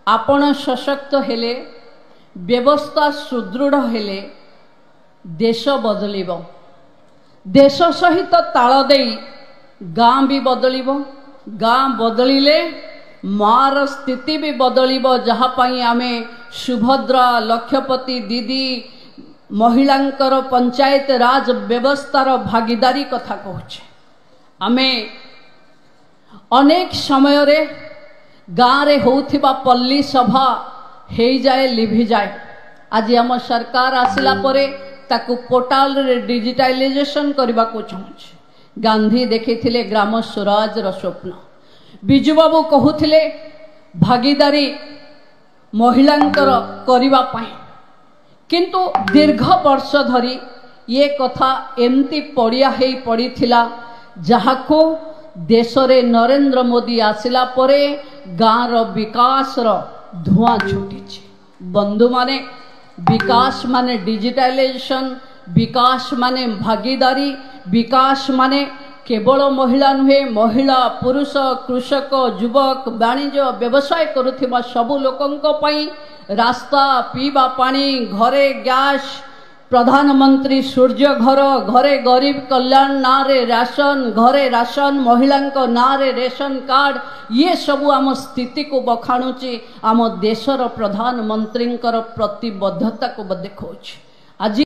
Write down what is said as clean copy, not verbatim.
आपण सशक्त हेले व्यवस्था सुदृढ़ हेले देश बदलिबो। देश सहित ताल देई गाँ भी बदलिबो। गाँ बदलिले मार स्थिति भी बदलिबो। जहाँ पाई आमे सुभद्रा लक्षपति दीदी महिलांकर पंचायत राज व्यवस्थार भागीदारी कथा कहूचे। आमे अनेक समय रे गाँ रे होउथिबा पल्ली सभा हे जाए लिभि जाए। आज आम सरकार आसिला परे ताकू पोर्टाल रे डिजिटाइजेशन करबा को चाहूचे। गांधी देखिथिले ग्राम स्वराज रो स्वप्न। बिजू बाबू कहूथिले भागीदारी महिलांकर करिबा पाई, किंतु दीर्घ वर्ष धरी ये कथा एमती पड़िया हेई पड़ीथिला जहाको देश रे नरेंद्र मोदी आसिला परे गाँ रो विकास रो धुआं छुटी। बंधु माने विकास माने डिजिटाइजेशन, विकास माने भागीदारी, विकास माने केवल महिला नुहे, महिला पुरुष कृषक युवक वाणिज्य व्यवसाय करुथिबा सबु लोकंक पई रास्ता पीवा पानी घरे गैस प्रधानमंत्री सूर्य घर घरे गरीब कल्याण ना रे राशन घरे राशन महिलांक ना रे रेशन कार्ड ये सबु आम स्थिति को बखाणुची। आम देशर प्रधानमंत्री प्रतिबद्धता को देखौछि। आज